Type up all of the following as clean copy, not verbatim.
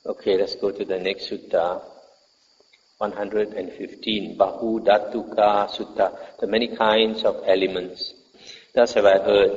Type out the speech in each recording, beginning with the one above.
Okay, let's go to the next sutta, 115, Bahudhatuka Sutta, the many kinds of elements. Thus have I heard.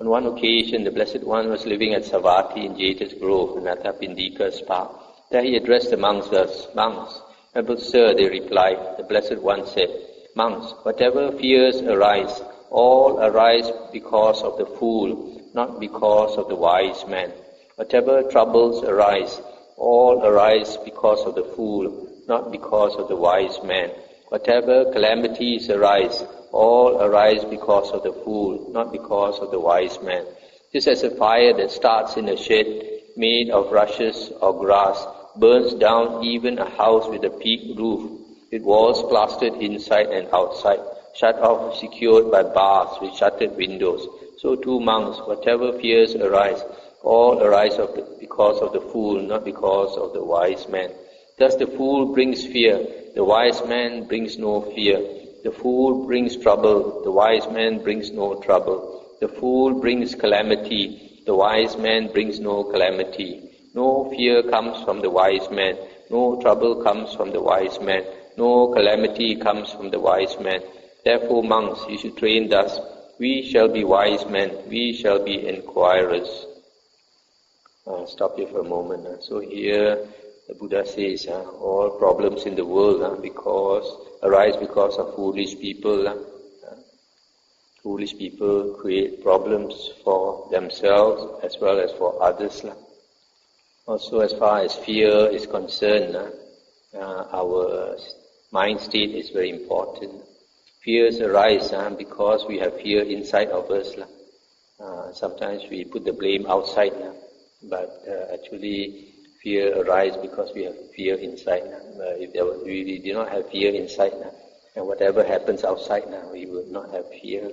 On one occasion, the Blessed One was living at Savatthi in Jeta's Grove, in Anathapindika's park. There he addressed the monks thus, Monks, noble sir, they replied. The Blessed One said, Monks, whatever fears arise, all arise because of the fool, not because of the wise man. Whatever troubles arise, all arise because of the fool, not because of the wise man. Whatever calamities arise, all arise because of the fool, not because of the wise man. Just as a fire that starts in a shed made of rushes or grass burns down even a house with a peaked roof, with walls plastered inside and outside, shut off, secured by bars with shuttered windows. So too, monks, whatever fears arise, all arise because of the fool, not because of the wise man. Thus the fool brings fear, the wise man brings no fear. The fool brings trouble, the wise man brings no trouble. The fool brings calamity, the wise man brings no calamity. No fear comes from the wise man, no trouble comes from the wise man, no calamity comes from the wise man. Therefore, monks, you should train thus. We shall be wise men, we shall be inquirers. Stop here for a moment. So here the Buddha says, all problems in the world arise because of foolish people. Foolish people create problems for themselves as well as for others. Also, as far as fear is concerned, our mind state is very important. Fears arise because we have fear inside of us. Sometimes we put the blame outside, but actually fear arises because we have fear inside. If we do not have fear inside, and whatever happens outside, we will not have fear.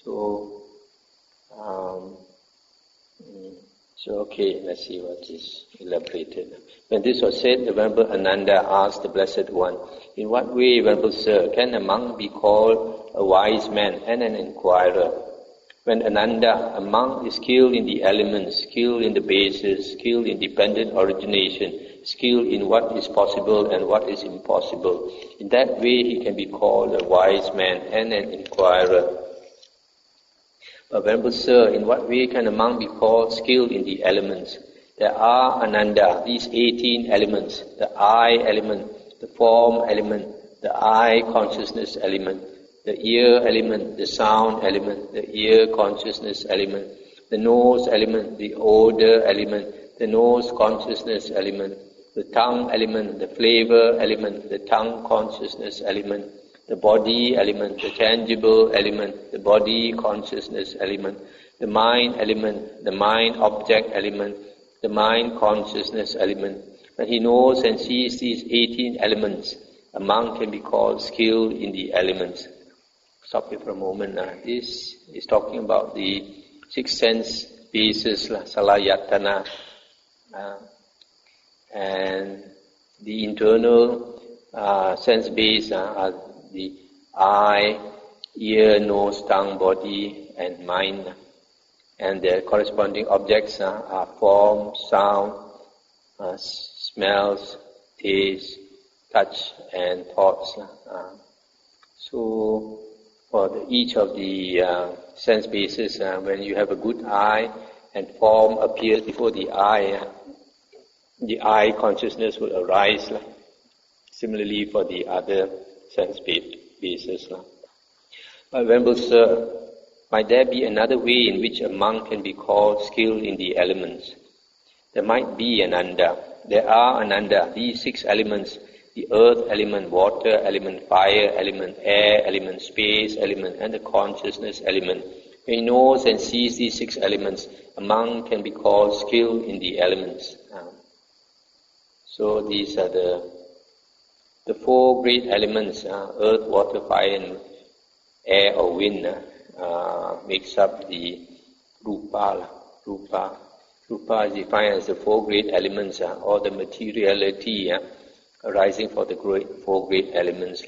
So okay, let's see what is elaborated. When this was said, the Venerable Ananda asked the Blessed One, in what way, Venerable Sir, can a monk be called a wise man and an inquirer? When Ananda, a monk, is skilled in the elements, skilled in the bases, skilled in dependent origination, skilled in what is possible and what is impossible, in that way he can be called a wise man and an inquirer. But Venerable Sir, in what way can a monk be called skilled in the elements? There are, Ananda, these 18 elements, the I element, the form element, the I consciousness element, the ear element, the sound element, the ear consciousness element, the nose element, the odor element, the nose consciousness element, the tongue element, the flavor element, the tongue consciousness element, the body element, the tangible element, the body consciousness element, the mind element, the mind object element, the mind consciousness element. When he knows and sees these 18 elements, a monk can be called skilled in the elements. Stop here for a moment. This is talking about the 6 sense bases, salayatana, and the internal sense base are the eye, ear, nose, tongue, body, and mind. And their corresponding objects are form, sound, smells, taste, touch, and thoughts. So, for each of the sense bases, when you have a good eye and form appears before the eye consciousness will arise. Similarly for the other sense bases. But Venerable Sir, might there be another way in which a monk can be called skilled in the elements? There might be, Ananda. There are, Ananda, these 6 elements, the earth element, water element, fire element, air element, space element, and the consciousness element. When he knows and sees these 6 elements, a monk can be called skilled in the elements. So these are the 4 great elements, earth, water, fire, and air or wind, makes up the rupa. Rupa is defined as the 4 great elements, or the materiality arising for the 4 great elements.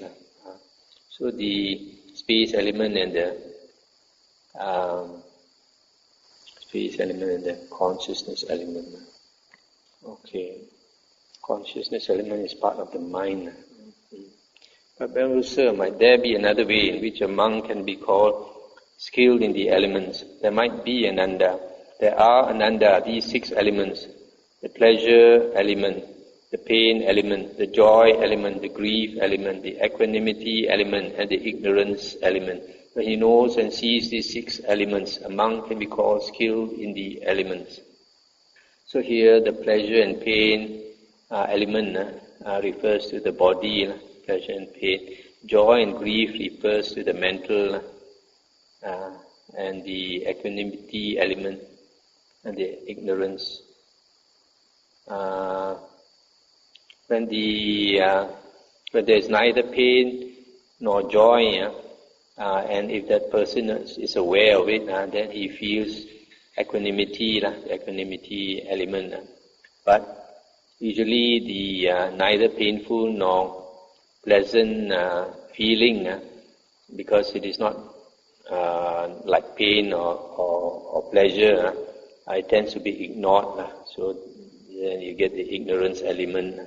So the space element and the consciousness element. Okay. Consciousness element is part of the mind. But Venerable Sir, might there be another way in which a monk can be called skilled in the elements? There might be ananda. There are ananda, these 6 elements: the pleasure element, the pain element, the joy element, the grief element, the equanimity element, and the ignorance element. When he knows and sees these 6 elements, a monk can be called skilled in the elements. So here the pleasure and pain element refers to the body, pleasure and pain. Joy and grief refers to the mental, and the equanimity element and the ignorance. When there is neither pain nor joy, and if that person is aware of it, then he feels equanimity, the equanimity element. But usually the neither painful nor pleasant feeling, because it is not like pain or pleasure, it tends to be ignored. So then you get the ignorance element.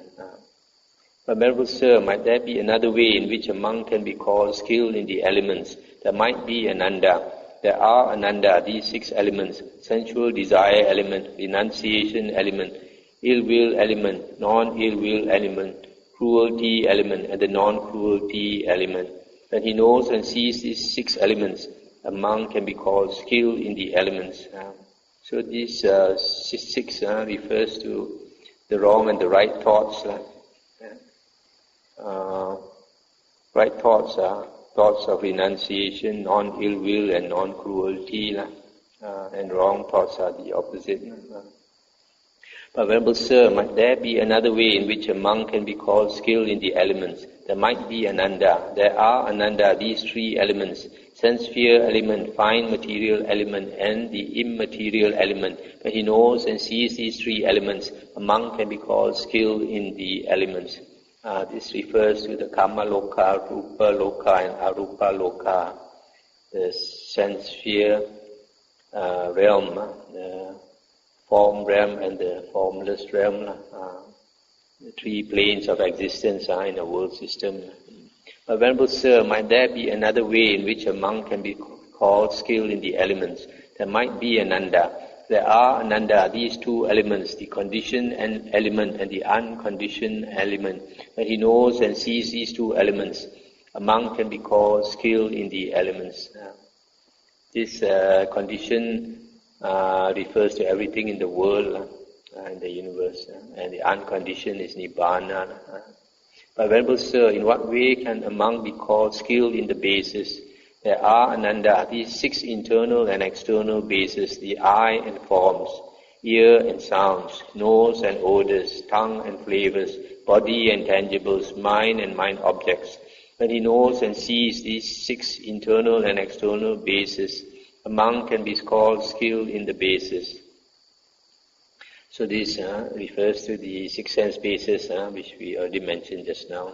But Venerable Sir, might there be another way in which a monk can be called skilled in the elements? There might be ananda. There are ananda, these 6 elements: sensual desire element, renunciation element, ill will element, non-ill will element, cruelty element, and the non-cruelty element. When he knows and sees these 6 elements, a monk can be called skilled in the elements. So these 6 refers to the wrong and the right thoughts. Right thoughts are thoughts of renunciation, non-ill will and non-cruelty, and wrong thoughts are the opposite. But Venerable Sir, might there be another way in which a monk can be called skilled in the elements? There might be ananda. There are ananda, these 3 elements: sense sphere element, fine material element, and the immaterial element. When he knows and sees these 3 elements, a monk can be called skilled in the elements. This refers to the Kama Loka, Rupa Loka, and Arupa Loka, the sense sphere realm, the form realm and the formless realm, the 3 planes of existence in a world system. But Venerable Sir, might there be another way in which a monk can be called skilled in the elements? There might be ananda. There are ananda, these 2 elements, the conditioned element and the unconditioned element. When he knows and sees these 2 elements, a monk can be called skilled in the elements. This condition refers to everything in the world, in the universe, and the unconditioned is Nibbana. But Venerable Sir, in what way can a monk be called skilled in the bases? There are ananda, these 6 internal and external bases: the eye and forms, ear and sounds, nose and odors, tongue and flavors, body and tangibles, mind and mind objects. When he knows and sees these 6 internal and external bases, a monk can be called skilled in the bases. So this refers to the 6 sense bases, which we already mentioned just now.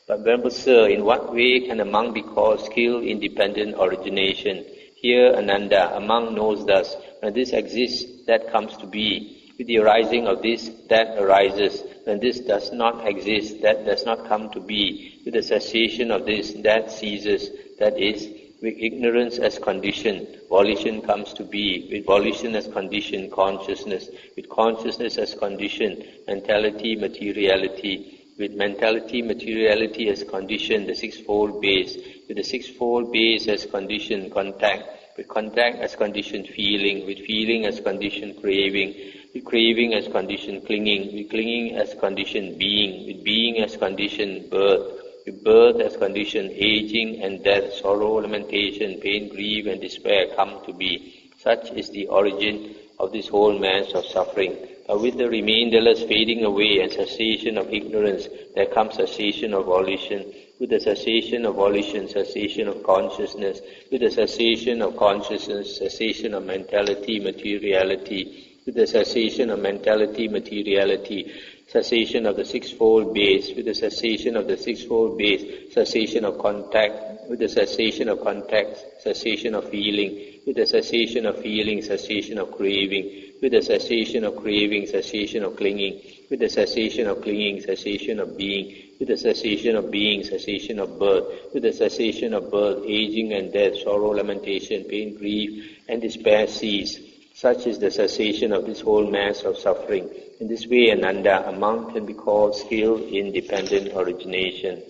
But Venerable Sir, in what way can a monk be called skilled in dependent origination? Here, ananda, a monk knows thus: when this exists, that comes to be. With the arising of this, that arises. When this does not exist, that does not come to be. With the cessation of this, that ceases. That is, with ignorance as condition, volition comes to be. With volition as condition, consciousness. With consciousness as condition, mentality, materiality. With mentality, materiality as condition, the 6-fold base. With the 6-fold base as condition, contact. With contact as condition, feeling. With feeling as condition, craving. With craving as condition, clinging. With clinging as condition, being. With being as condition, birth. With birth as condition, aging and death, sorrow, lamentation, pain, grief and despair come to be. Such is the origin of this whole mass of suffering. But with the remainderless fading away and cessation of ignorance, there comes cessation of volition. With the cessation of volition, cessation of consciousness. With the cessation of consciousness, cessation of mentality, materiality. With the cessation of mentality, materiality, cessation of the 6-fold base. With the cessation of the 6-fold base, cessation of contact. With the cessation of contact, cessation of feeling. with the cessation of feeling, cessation of craving, with the cessation of craving, cessation of clinging, with the cessation of clinging, cessation of being, with the cessation of being, cessation of birth, with the cessation of birth, aging and death, sorrow, lamentation, pain, grief, and despair cease. Such is the cessation of this whole mass of suffering. In this way, Ananda, a monk can be called skilled in dependent origination.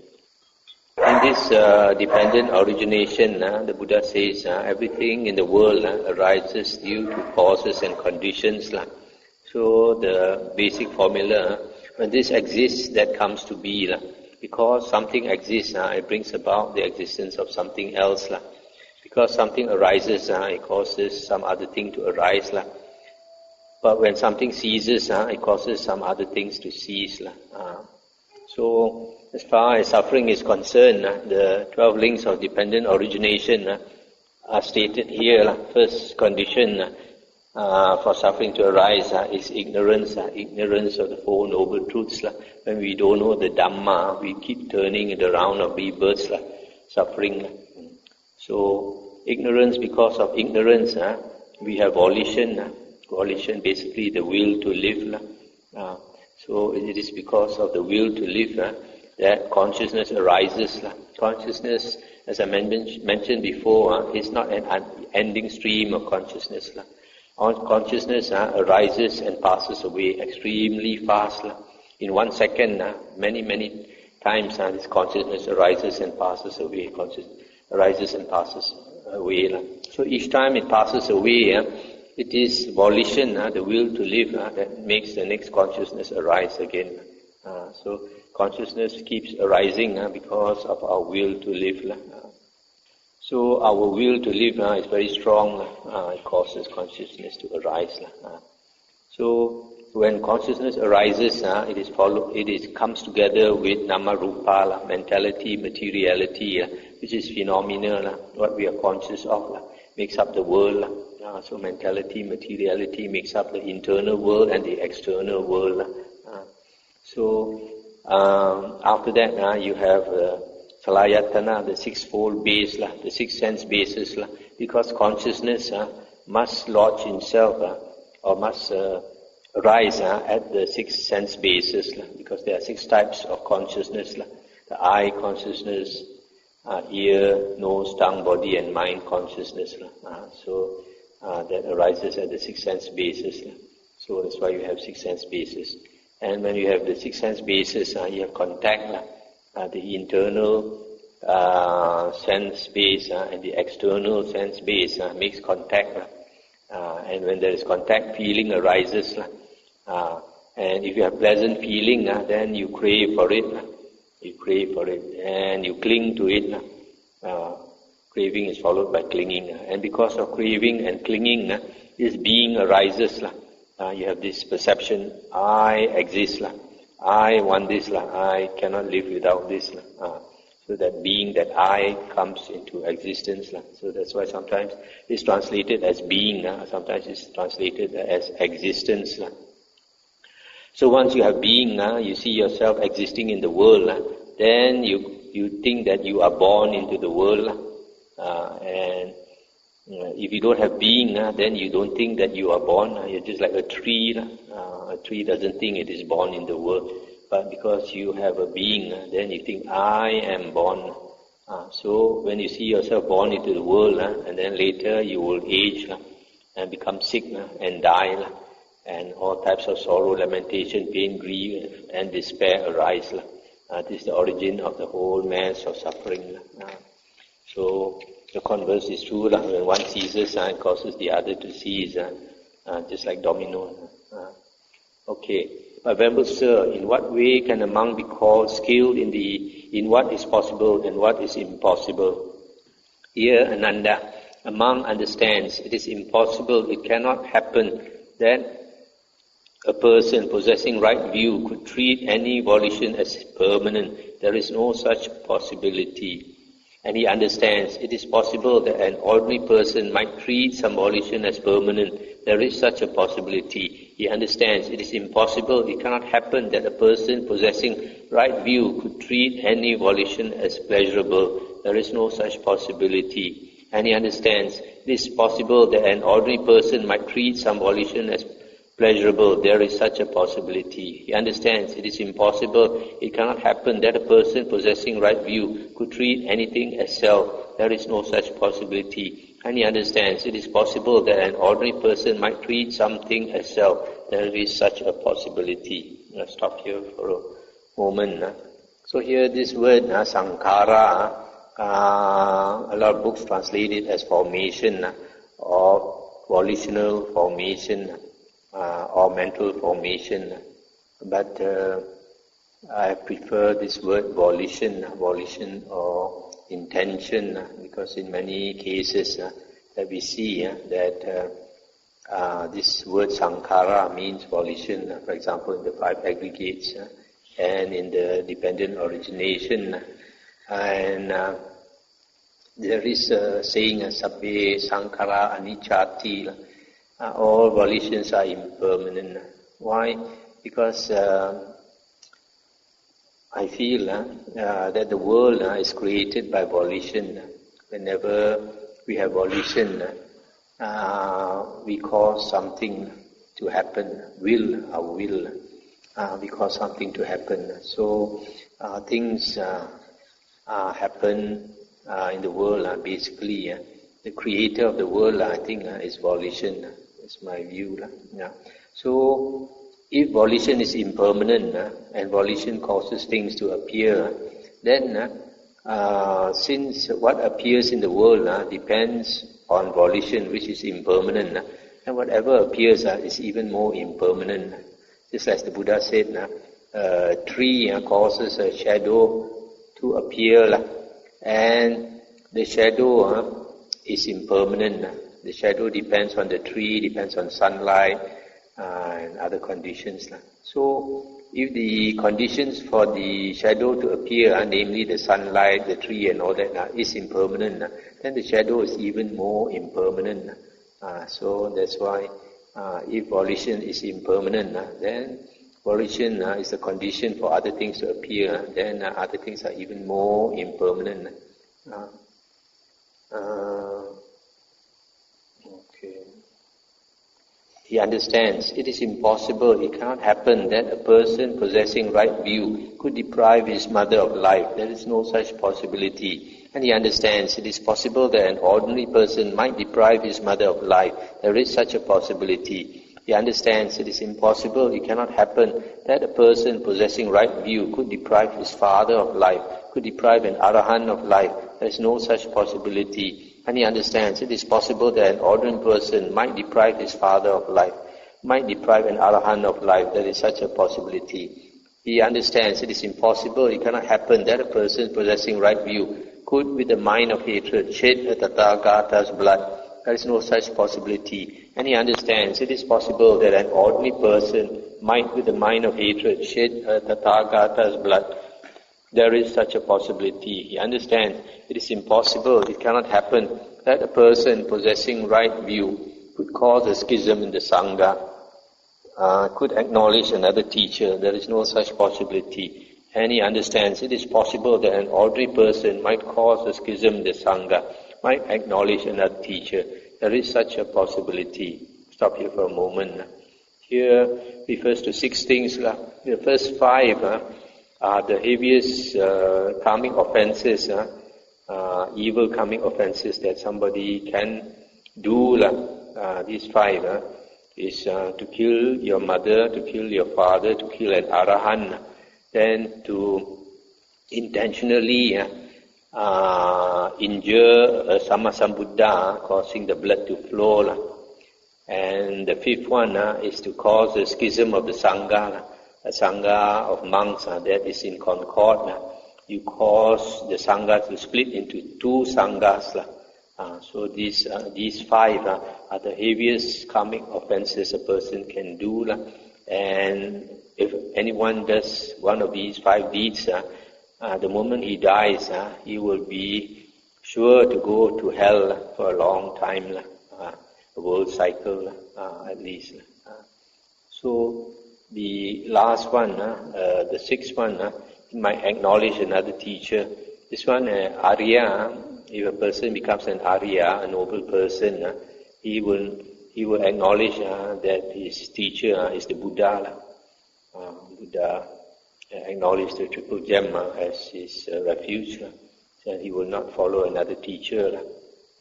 In this dependent origination, the Buddha says everything in the world arises due to causes and conditions. So the basic formula, when this exists, that comes to be. Because something exists, it brings about the existence of something else. Because something arises, it causes some other thing to arise. But when something ceases, it causes some other things to cease. So, as far as suffering is concerned, the 12 links of dependent origination are stated here. First condition for suffering to arise is ignorance, ignorance of the Four Noble Truths. When we don't know the Dhamma, we keep turning in the round of rebirths, suffering. So, ignorance, because of ignorance, we have volition. Volition, basically the will to live. So it is because of the will to live that consciousness arises. Consciousness, as I mentioned before, is not an unending stream of consciousness. Consciousness arises and passes away extremely fast. In 1 second, many times this consciousness arises and passes away. Consciousness arises and passes away. So each time it passes away, it is volition, the will to live, that makes the next consciousness arise again. So consciousness keeps arising because of our will to live. So our will to live is very strong. It causes consciousness to arise. So when consciousness arises, it comes together with nama rupa, mentality, materiality, which is phenomena, what we are conscious of, makes up the world. So mentality, materiality makes up the internal world and the external world. So after that, you have salayatana, the sixfold base, the six sense bases, because consciousness must lodge itself or must arise at the six sense bases, because there are 6 types of consciousness: the eye consciousness, ear, nose, tongue, body, and mind consciousness. So that arises at the 6 sense bases. So that's why you have 6 sense bases. And when you have the 6 sense bases, you have contact, the internal sense base and the external sense base makes contact. And when there is contact, feeling arises. And if you have pleasant feeling, then you crave for it. You crave for it and you cling to it. Craving is followed by clinging. And because of craving and clinging, this being arises. You have this perception, I exist. I want this. I cannot live without this. So that being, that I, comes into existence. So that's why sometimes it's translated as being. Sometimes it's translated as existence. So once you have being, you see yourself existing in the world. Then you think that you are born into the world. And if you don't have being, then you don't think that you are born. You're just like a tree. A tree doesn't think it is born in the world. But because you have a being, then you think, I am born. So when you see yourself born into the world, and then later you will age and become sick and die, and all types of sorrow, lamentation, pain, grief, and despair arise. This is the origin of the whole mass of suffering. So the converse is true. When one ceases, it causes the other to cease, just like domino. Okay. Venerable Sir, in what way can a monk be called skilled in what is possible and what is impossible? Here, Ananda, a monk understands it is impossible, it cannot happen that a person possessing right view could treat any volition as permanent. There is no such possibility. And he understands it is possible that an ordinary person might treat some volition as permanent. There is such a possibility. He understands it is impossible, it cannot happen that a person possessing right view could treat any volition as pleasurable. There is no such possibility. And he understands it is possible that an ordinary person might treat some volition as pleasurable. There is such a possibility. He understands it is impossible, it cannot happen that a person possessing right view could treat anything as self. There is no such possibility. And he understands it is possible that an ordinary person might treat something as self. There is such a possibility. I'll stop here for a moment. So here this word sankhara, a lot of books translate it as formation or volitional formation or mental formation. But I prefer this word volition or intention, because in many cases that we see that this word sankhara means volition. For example, in the five aggregates and in the dependent origination. And there is a saying, sabbe sankhara anicchati, all volitions are impermanent. Why? Because I feel that the world is created by volition. Whenever we have volition, we cause something to happen, our will. We cause something to happen. So things happen in the world. Basically, the creator of the world, I think, is volition. That's my view. So if volition is impermanent and volition causes things to appear, then since what appears in the world depends on volition, which is impermanent, and whatever appears is even more impermanent. Just as the Buddha said, a tree causes a shadow to appear, and the shadow is impermanent. The shadow depends on the tree, depends on sunlight and other conditions. So if the conditions for the shadow to appear, namely the sunlight, the tree and all that is impermanent, then the shadow is even more impermanent. So that's why if volition is impermanent, then volition is a condition for other things to appear, then other things are even more impermanent. Okay. He understands it is impossible, it cannot happen that a person possessing right view could deprive his mother of life. There is no such possibility. And he understands it is possible that an ordinary person might deprive his mother of life. There is such a possibility. He understands it is impossible, it cannot happen that a person possessing right view could deprive his father of life, could deprive an arahant of life. There is no such possibility. And he understands it is possible that an ordinary person might deprive his father of life, might deprive an arahant of life. There is such a possibility. He understands it is impossible, it cannot happen that a person possessing right view could, with the mind of hatred, shed a Tathagata's blood. There is no such possibility. And he understands it is possible that an ordinary person might, with the mind of hatred, shed a Tathagata's blood. There is such a possibility. He understands it is impossible, it cannot happen that a person possessing right view could cause a schism in the Sangha, could acknowledge another teacher. There is no such possibility. And he understands it is possible that an ordinary person might cause a schism in the Sangha, might acknowledge another teacher. There is such a possibility. Stop here for a moment. Here refers to 6 things. The first 5 are the heaviest karmic offences, evil karmic offences that somebody can do. These 5 is to kill your mother, to kill your father, to kill an arahant, then to intentionally injure a Sammasambuddha, causing the blood to flow. And the 5th one is to cause a schism of the Sangha, a Sangha of monks that is in concord. You cause the Sangha to split into 2 Sanghas. So these 5 are the heaviest karmic offences a person can do. And if anyone does one of these 5 deeds, the moment he dies, he will be sure to go to hell for a long time, a world cycle at least. So the last one, the 6th one, he might acknowledge another teacher. This one, Arya, If a person becomes an Arya, a noble person, he will acknowledge that his teacher is the Buddha. Buddha acknowledge the triple gem as his refuge, and he will not follow another teacher.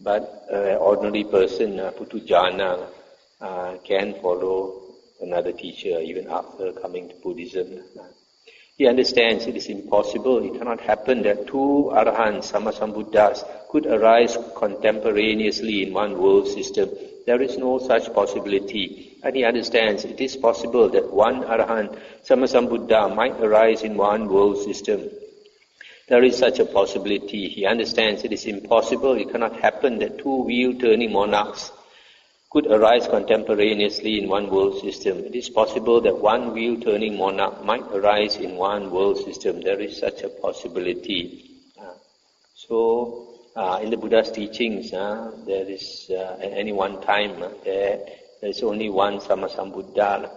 But an ordinary person, Putujana, can follow another teacher even after coming to Buddhism. He understands it is impossible, it cannot happen that two Arahants, Sammasambuddhas, could arise contemporaneously in one world system. There is no such possibility. And he understands it is possible that one Arahant, Sammasambuddha, might arise in one world system. There is such a possibility. He understands it is impossible, it cannot happen that two wheel-turning monarchs could arise contemporaneously in one world system. It is possible that one wheel-turning monarch might arise in one world system. There is such a possibility. In the Buddha's teachings, there is at any one time there is only one Sammasambuddha,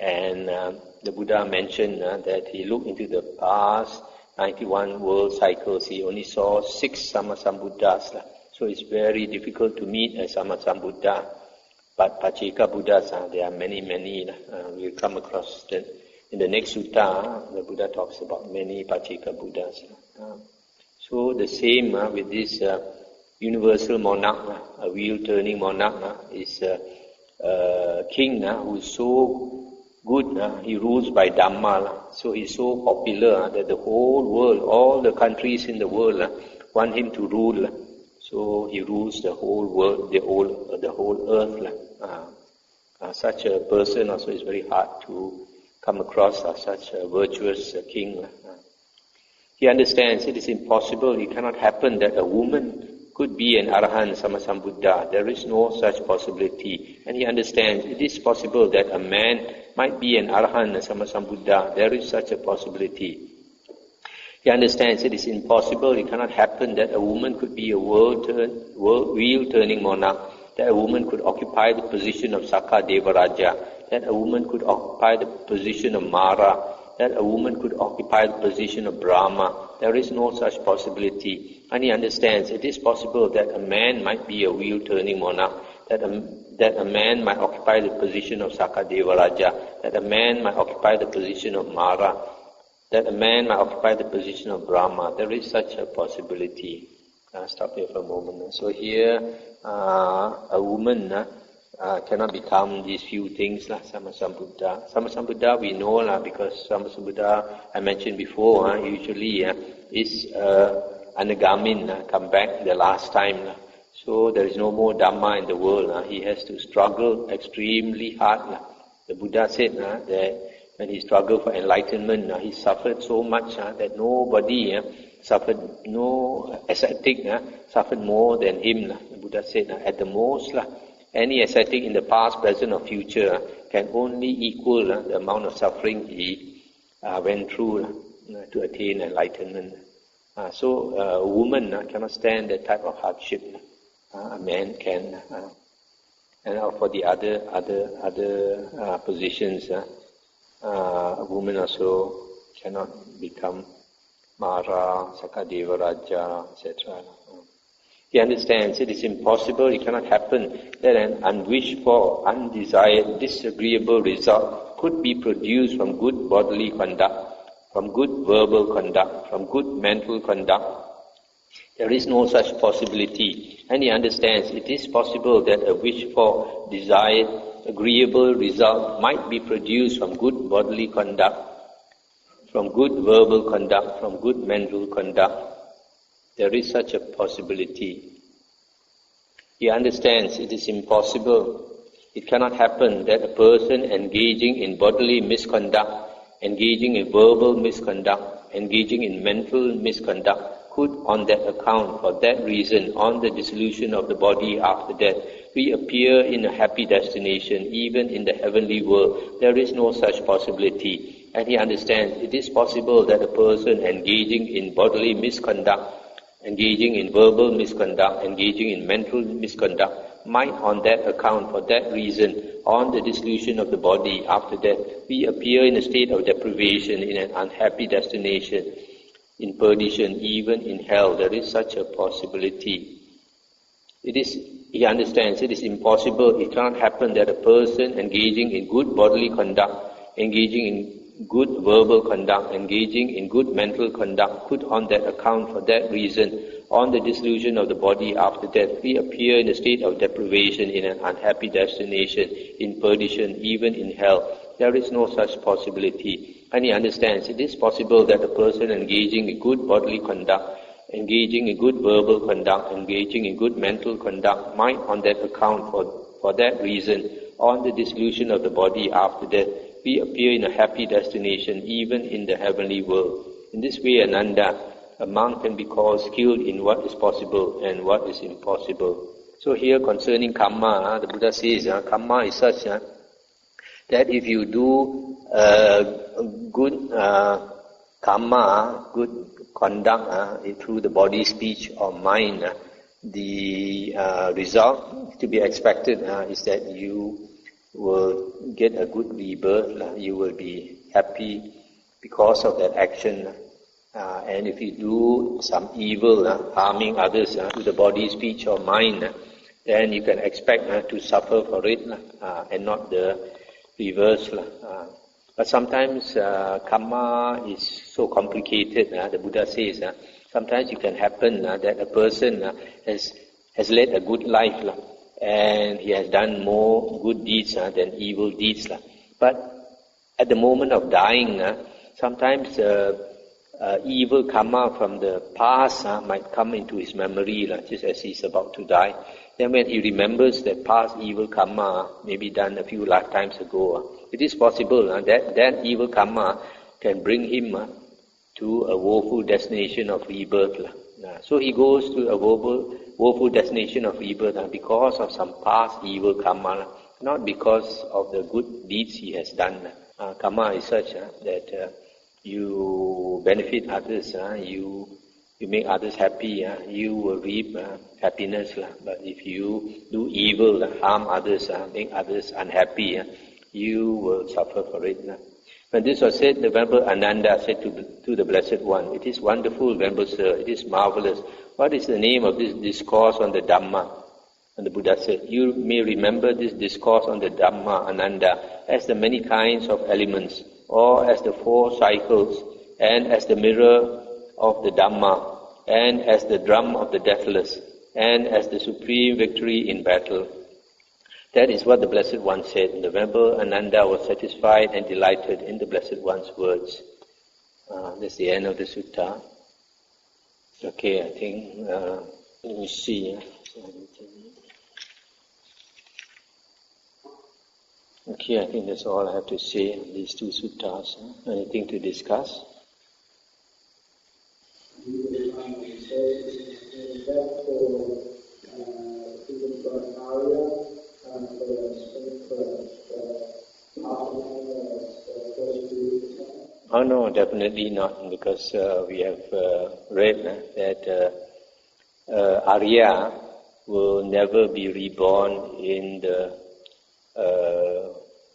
and the Buddha mentioned that he looked into the past 91 world cycles. He only saw 6 Sammasambuddhas. So it's very difficult to meet a Sammasambuddha. But Pacceka Buddhas, there are many. We'll come across that. In the next sutta, the Buddha talks about many Pacceka Buddhas. So the same with this universal monarch, a wheel-turning monarch, is a king who is so good, he rules by Dhamma. So he's so popular that the whole world, all the countries in the world want him to rule. So he rules the whole world, the whole earth. Such a person also is very hard to come across, such a virtuous king. He understands it is impossible, it cannot happen that a woman could be an Arahant Sammasambuddha. There is no such possibility. And he understands it is possible that a man might be an Arahant Sammasambuddha. There is such a possibility. He understands it is impossible, it cannot happen that a woman could be a wheel-turning monarch, that a woman could occupy the position of Sakka Devaraja, that a woman could occupy the position of Mara, that a woman could occupy the position of Brahma. There is no such possibility. And he understands it is possible that a man might be a wheel-turning monarch, that a man might occupy the position of Sakka Devaraja, that a man might occupy the position of Mara, that a man might occupy the position of Brahma. There is such a possibility. Stop here for a moment. So here, a woman cannot become these few things, Sammasambuddha. Sammasambuddha we know because Sammasambuddha, I mentioned before, usually is Anagamin, come back the last time. So there is no more Dhamma in the world. He has to struggle extremely hard. The Buddha said that when he struggled for enlightenment, he suffered so much that nobody suffered, no ascetic suffered more than him. The Buddha said at the most, any ascetic in the past, present or future can only equal the amount of suffering he went through to attain enlightenment. So a woman cannot stand that type of hardship. A man can. And for the other positions, a woman also cannot become Mara, Sakka Devaraja, etc. He understands it is impossible, it cannot happen that an unwished for, undesired, disagreeable result could be produced from good bodily conduct, from good verbal conduct, from good mental conduct. There is no such possibility. And he understands it is possible that a wished for, desired, agreeable result might be produced from good bodily conduct, from good verbal conduct, from good mental conduct. There is such a possibility. He understands it is impossible. It cannot happen that a person engaging in bodily misconduct, engaging in verbal misconduct, engaging in mental misconduct could on that account, for that reason, on the dissolution of the body after death, reappear in a happy destination, even in the heavenly world. There is no such possibility. And he understands it is possible that a person engaging in bodily misconduct, engaging in verbal misconduct, engaging in mental misconduct, might on that account, for that reason, on the dissolution of the body after death, reappear in a state of deprivation in an unhappy destination, in perdition, even in hell. There is such a possibility. He understands it is impossible, it cannot happen that a person engaging in good bodily conduct, engaging in good verbal conduct, engaging in good mental conduct, could on that account, for that reason, on the dissolution of the body after death, reappear in a state of deprivation, in an unhappy destination, in perdition, even in hell. There is no such possibility. And he understands it is possible that a person engaging in good bodily conduct, engaging in good verbal conduct, engaging in good mental conduct, might on that account, for that reason, on the dissolution of the body after death, reappear in a happy destination, even in the heavenly world. In this way, Ananda, a monk can be called skilled in what is possible and what is impossible. So here concerning karma, the Buddha says, karma is such that if you do good karma, good conduct through the body, speech or mind, the result to be expected is that you will get a good rebirth, you will be happy because of that action. And if you do some evil, harming others to the body, speech or mind, then you can expect to suffer for it and not the reverse. But sometimes karma is so complicated, the Buddha says, sometimes it can happen that a person has led a good life and he has done more good deeds than evil deeds. But at the moment of dying, sometimes evil karma from the past might come into his memory, just as he's about to die. Then when he remembers that past evil karma, maybe done a few lifetimes ago, it is possible that evil karma can bring him to a woeful destination of rebirth. So he goes to a woeful destination of rebirth because of some past evil karma, not because of the good deeds he has done. Karma is such that you benefit others, you make others happy, you will reap happiness. But if you do evil, harm others, make others unhappy, you will suffer for it. When this was said, the Venerable Ananda said to the Blessed One, "It is wonderful, Venerable Sir, it is marvelous. What is the name of this discourse on the Dhamma?" And the Buddha said, "You may remember this discourse on the Dhamma, Ananda, as the many kinds of elements, or as the 4 cycles, and as the mirror of the Dhamma, and as the drum of the deathless, and as the supreme victory in battle." That is what the Blessed One said, and the Venerable Ananda was satisfied and delighted in the Blessed One's words. That's the end of the sutta. Okay, I think, let me see. Okay, I think that's all I have to say on these 2 suttas. Anything to discuss? Oh no, definitely not, because we have read that Arya will never be reborn in the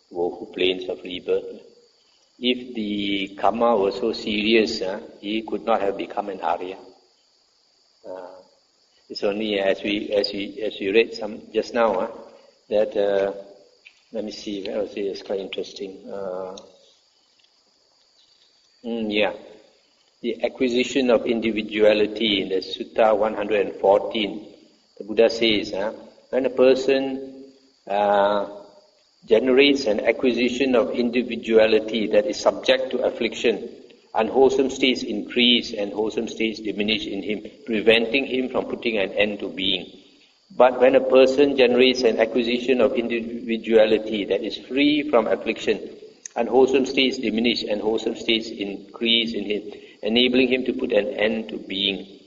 woeful plains of rebirth. If the karma was so serious, he could not have become an Arya. It's only as we read some just now that let me see, where was it? It's quite interesting. The acquisition of individuality in the Sutta 114. The Buddha says, when a person generates an acquisition of individuality that is subject to affliction, unwholesome states increase and wholesome states diminish in him, preventing him from putting an end to being. But when a person generates an acquisition of individuality that is free from affliction, unwholesome states diminish and wholesome states increase in him, enabling him to put an end to being.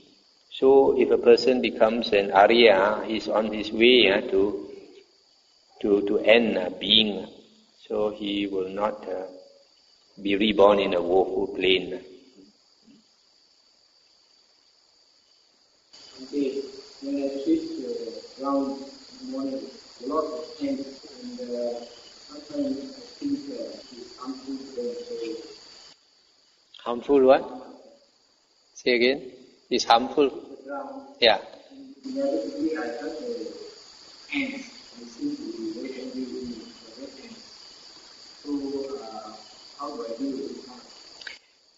So if a person becomes an Arya, he is on his way to end being. So he will not be reborn in a woeful plane. Okay, when I switch around in the morning, a lot of things, and sometimes I think it's harmful. Harmful what? Say again? It's harmful? Yeah. Inevitably, I touch the ants. They seem to be very angry with me, the red ants. So, how do I deal with it now?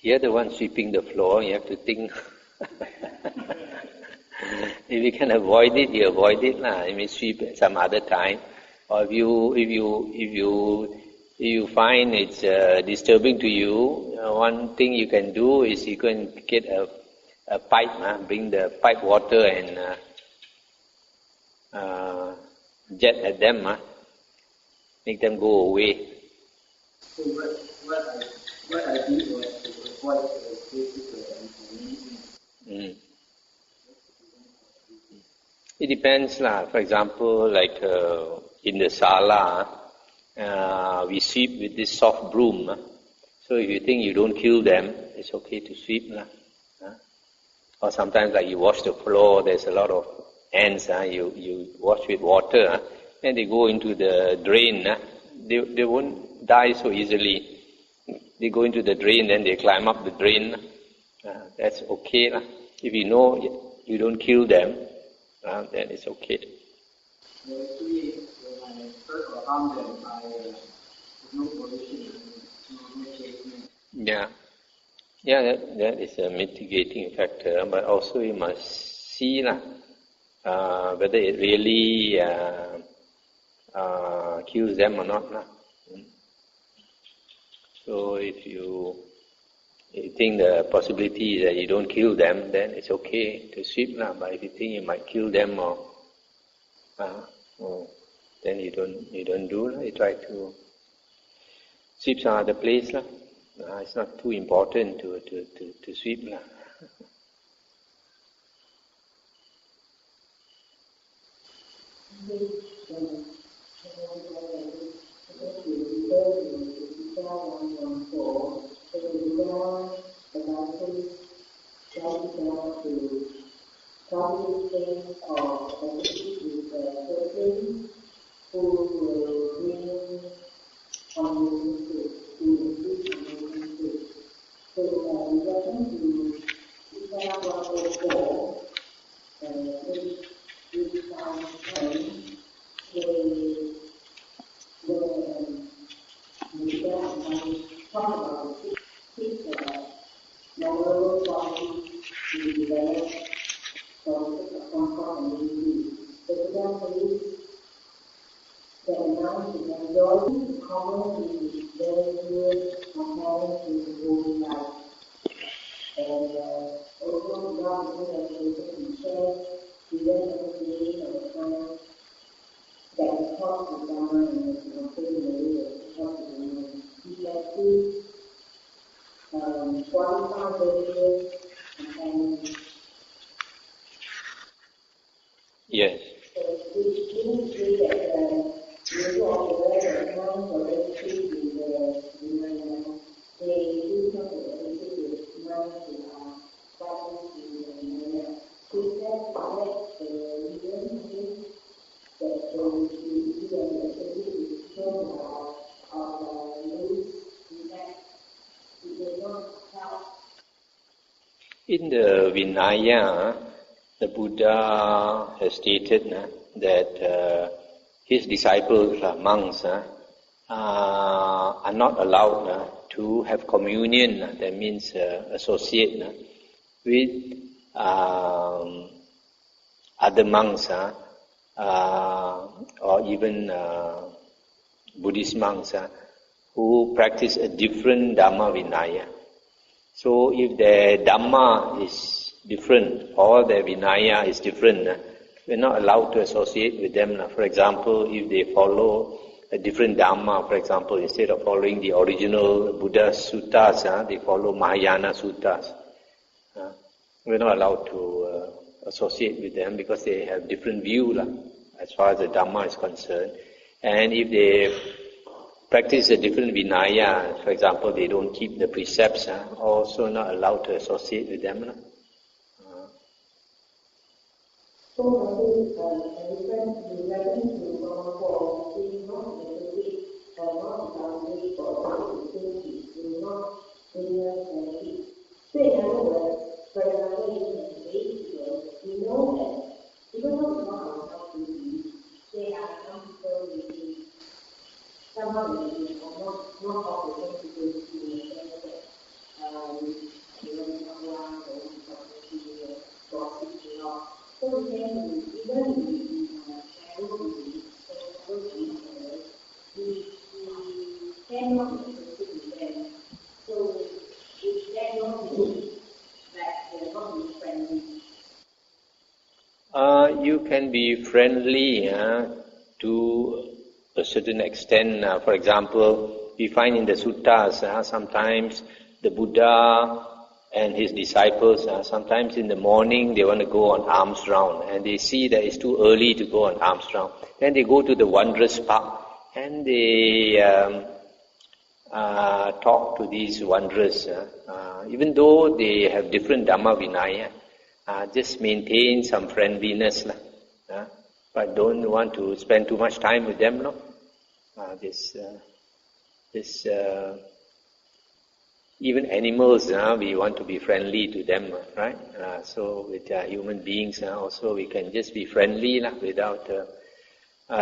You're the one sweeping the floor, you have to think. If you can avoid it, you avoid it lah. You may sweep at some other time. Or if you find it's disturbing to you, one thing you can do is you can get a pipe, bring the pipe water and jet at them, make them go away. So what I did was to avoid the spaces and It depends lah. For example, like in the sala, we sweep with this soft broom. So if you think you don't kill them, it's okay to sweep lah. Or sometimes like you wash the floor, there's a lot of ants. You wash with water, and they go into the drain. They won't die so easily. They go into the drain, then they climb up the drain. That's okay lah. If you know you don't kill them, then it's okay. actually, when I first harm them, I have no position, no statement. Yeah, that is a mitigating factor, but also you must see whether it really kills them or not. So if you think the possibility is that you don't kill them, then it's okay to sweep. But if you think you might kill them, then you don't do. You try to sweep some other place. It's not too important to sweep. Yes. In the Vinaya, the Buddha has stated that his disciples, monks, are not allowed to have communion, that means associate with other monks or even Buddhist monks who practice a different Dhamma Vinaya. So if their Dhamma is different, or their Vinaya is different, we're not allowed to associate with them. For example, if they follow a different Dhamma, for example, instead of following the original Buddha suttas, they follow Mahayana suttas. We're not allowed to associate with them because they have different view as far as the Dhamma is concerned. And if they practice a different Vinaya, for example, they don't keep the precepts, also not allowed to associate with them. So I think the reference to for is not necessarily not boundary for activity, is not linear. So in other words, for somehow not all the things to do in the sense that you know, someone or something gossip a lot. So we can even in shadow belief, we cannot be interested in them. So if they don't believe that they are not being friendly. You can be friendly to a certain extent. For example, we find in the suttas sometimes the Buddha and his disciples, sometimes in the morning they want to go on alms round and they see that it's too early to go on alms round. Then they go to the wondrous park and they talk to these wanderers. Even though they have different Dhamma Vinaya, just maintain some friendliness, but don't want to spend too much time with them. No, even animals, we want to be friendly to them, right? So with human beings also, we can just be friendly without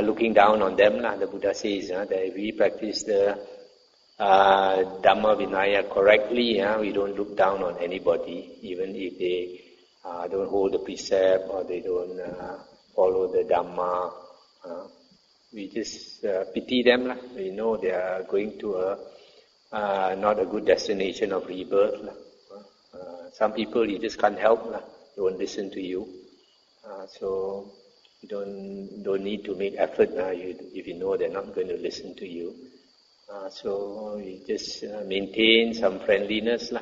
looking down on them. The Buddha says that if we practice the Dhamma Vinaya correctly, we don't look down on anybody, even if they don't hold the precept or they don't follow the Dhamma. We just pity them. We know they are going to not a good destination of rebirth. Some people you just can't help. They won't listen to you. So you don't need to make effort if you know they're not going to listen to you. So you just maintain some friendliness.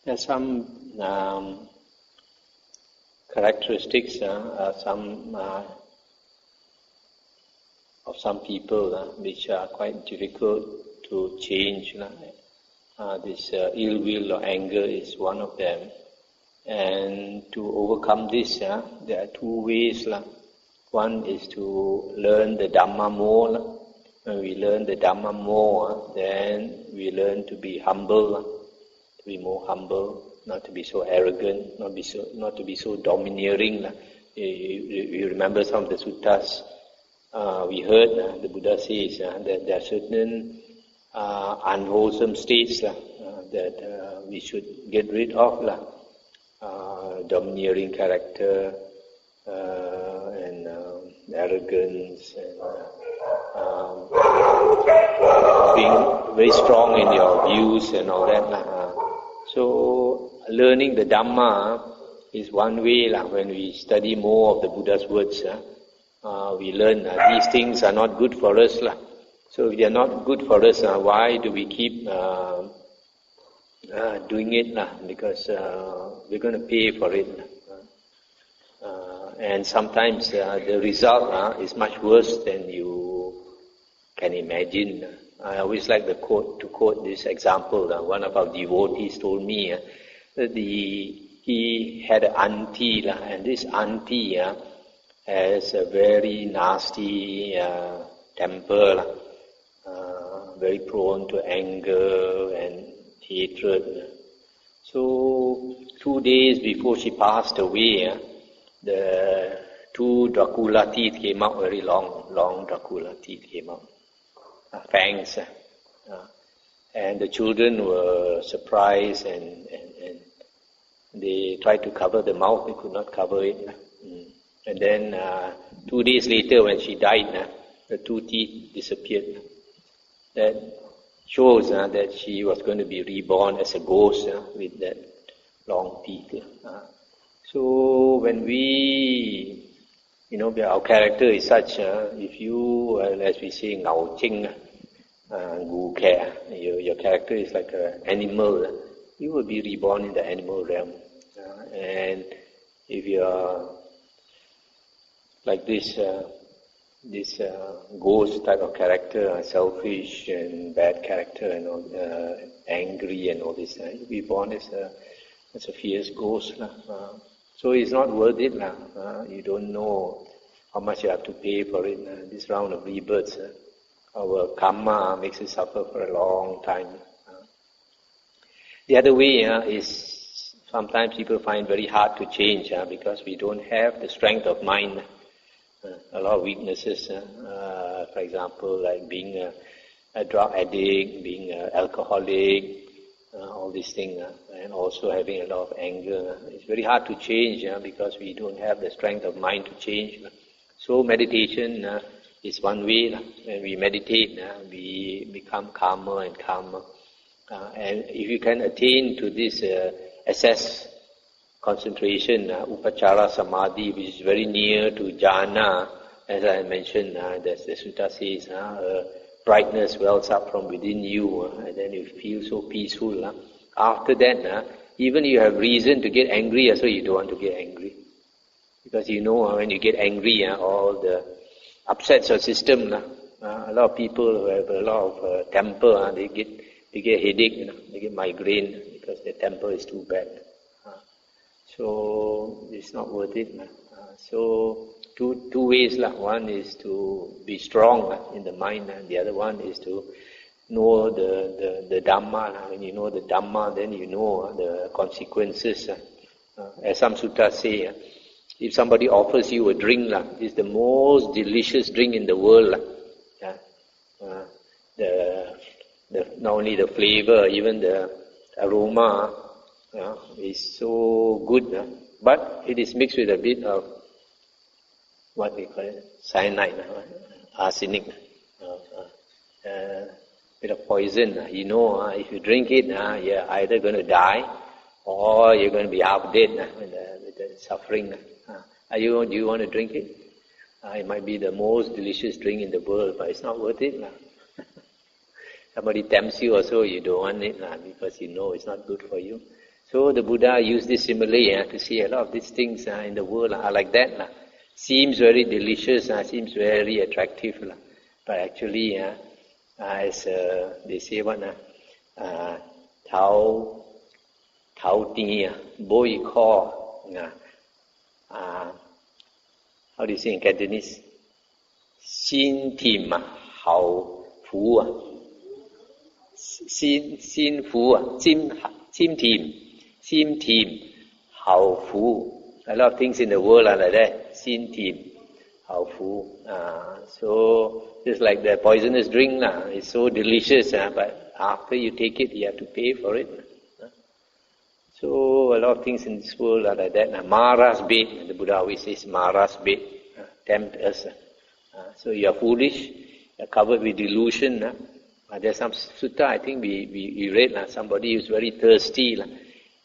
There's some characteristics of some people which are quite difficult to change. This ill will or anger is one of them. And to overcome this, there are two ways. One is to learn the Dhamma more. When we learn the Dhamma more, then we learn to be humble, to be more humble, not to be so arrogant, not to be so domineering. You remember some of the suttas we heard the Buddha says that there are certain unwholesome states that we should get rid of, domineering character and arrogance and being very strong in your views and all that. So learning the Dhamma is one way. When we study more of the Buddha's words, we learn these things are not good for us. So if they are not good for us, why do we keep doing it? Because we're going to pay for it. And sometimes the result is much worse than you can imagine. I always like to quote this example. One of our devotees told me that he had an auntie, and this auntie has a very nasty temper, very prone to anger and hatred. So 2 days before she passed away, the two Dracula teeth came out, very long Dracula teeth came out, fangs. And the children were surprised and They tried to cover the mouth, they could not cover it. And then 2 days later when she died, the 2 teeth disappeared. That shows that she was going to be reborn as a ghost with that long teeth. So when we, our character is such, if you, as we say, ngao ching, gu care, your character is like an animal, you will be reborn in the animal realm. And if you are like this ghost type of character, selfish and bad character, and all, angry and all this, you'll be born as a fierce ghost. So it's not worth it. You don't know how much you have to pay for it. This round of rebirths, our karma makes us suffer for a long time. The other way is sometimes people find very hard to change because we don't have the strength of mind. A lot of weaknesses, for example, like being a drug addict, being an alcoholic, all these things, and also having a lot of anger. It's very hard to change because we don't have the strength of mind to change. So meditation is one way. When we meditate, we become calmer and calmer. And if you can attain to this assess concentration, upachara samadhi, which is very near to jhana, as I mentioned, as the sutta says, brightness wells up from within you, and then you feel so peaceful. After that, even you have reason to get angry, so you don't want to get angry. Because when you get angry, all the upsets your system. A lot of people who have a lot of temper, they get headache, they get migraine because their temper is too bad. So it's not worth it. So two ways. One is to be strong in the mind, and the other one is to know the Dhamma. When you know the Dhamma, then you know the consequences. As some suttas say, if somebody offers you a drink, it's the most delicious drink in the world. Not only the flavor, even the aroma is so good, but it is mixed with a bit of what we call it, cyanide, arsenic, bit of poison. If you drink it, you're either going to die or you're going to be half dead with the suffering. Do you want to drink it? It might be the most delicious drink in the world, but it's not worth it. Somebody tempts you also, you don't want it because you know it's not good for you. So the Buddha used this simile to see a lot of these things in the world are like that. Seems very delicious, seems very attractive. But actually, as they say, Thao Ti, Boi Kho, how do you say in Cantonese? Xin Tim Hao Fu. Xin Fu, Sim Team, Hao Fu. A lot of things in the world are like that. Xin Team, Hao Fu. So just like the poisonous drink, it's so delicious, but after you take it, you have to pay for it. So a lot of things in this world are like that. Mara's bait, the Buddha always says, Mara's bait, tempt us. So you are foolish, you are covered with delusion. There's some sutta, I think we read, somebody who's very thirsty,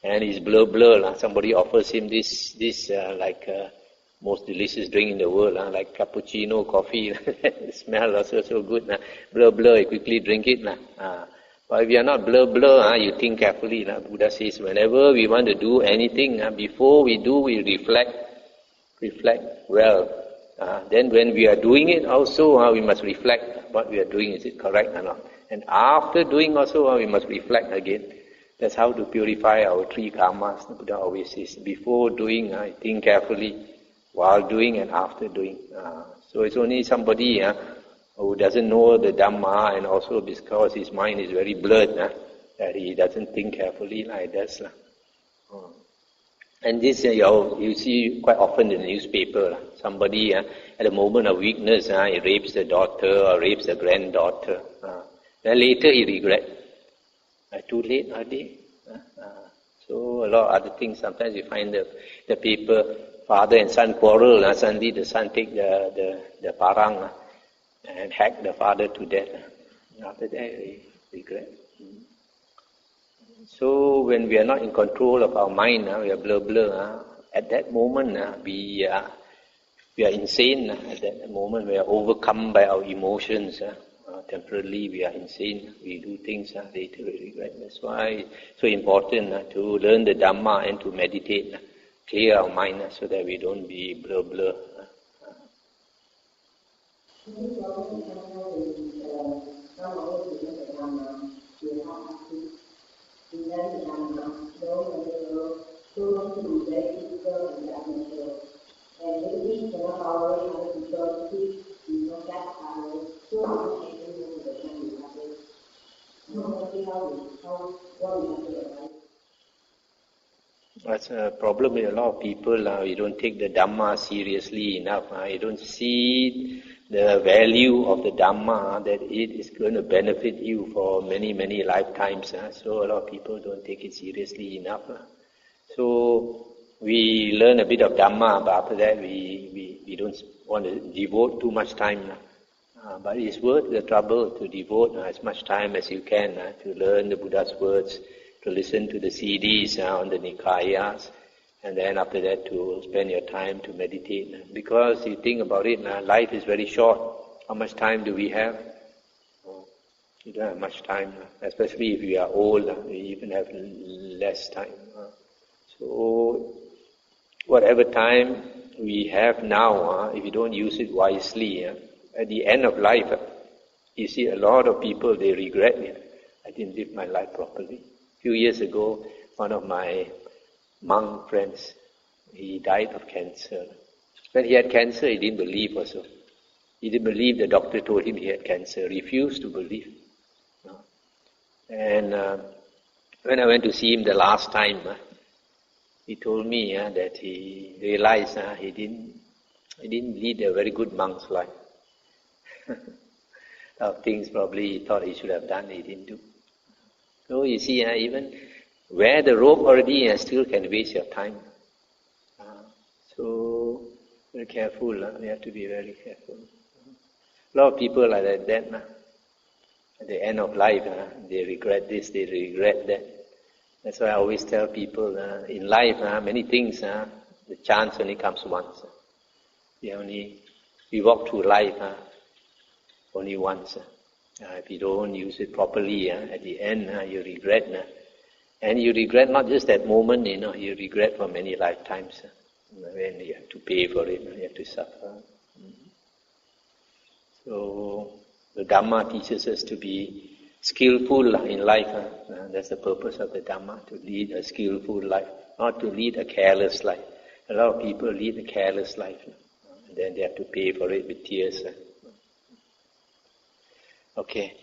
and he's blur. Somebody offers him this most delicious drink in the world, like cappuccino, coffee. The smell also so good. Blur, you quickly drink it. But if you are not blur, you think carefully. Buddha says, whenever we want to do anything, before we do, we reflect well. Then when we are doing it also, we must reflect what we are doing, is it correct or not? And after doing also, we must reflect again. That's how to purify our three karmas. The Buddha always says, before doing, think carefully, while doing and after doing. So it's only somebody who doesn't know the Dhamma, and also because his mind is very blurred, that he doesn't think carefully like that. And this you see quite often in the newspaper. Somebody at a moment of weakness, he rapes the daughter or rapes the granddaughter. Then later he regrets. Too late already. So a lot of other things, sometimes you find the paper, father and son quarrel, suddenly the son take the parang and hack the father to death. After that, we regret. So when we are not in control of our mind, we are blur. At that moment, we are insane. At that moment, we are overcome by our emotions. Temporarily, we are insane. We do things later we regret. That's why it's so important to learn the Dhamma and to meditate, clear our mind so that we don't be blur. That's a problem with a lot of people. You don't take the Dhamma seriously enough. You don't see the value of the Dhamma, that it is going to benefit you for many, many lifetimes. So a lot of people don't take it seriously enough. So we learn a bit of Dhamma, but after that we don't want to devote too much time. But it's worth the trouble to devote as much time as you can to learn the Buddha's words, to listen to the CDs on the Nikayas, and then after that to spend your time to meditate. Because you think about it, life is very short. How much time do we have? You don't have much time, especially if you are old, you even have less time. So whatever time we have now, if you don't use it wisely, at the end of life, you see a lot of people, they regret it. I didn't live my life properly. A few years ago, one of my monk friends, he died of cancer. When he had cancer, he didn't believe also. He didn't believe the doctor told him he had cancer. Refused to believe. And when I went to see him the last time, he told me that he realized he didn't lead a very good monk's life. Things probably he thought he should have done, he didn't do. So you see, even wear the robe already, still can waste your time. So very careful. We have to be very careful. A lot of people are like that. At the end of life, they regret this, they regret that. That's why I always tell people, in life, many things, the chance only comes once. We walk through life only once. If you don't use it properly, at the end, you regret. And you regret not just that moment, you regret for many lifetimes. When you have to pay for it, you have to suffer. So the Dhamma teaches us to be skillful in life. That's the purpose of the Dhamma, to lead a skillful life, not to lead a careless life. A lot of people lead a careless life, and then they have to pay for it with tears. Okay.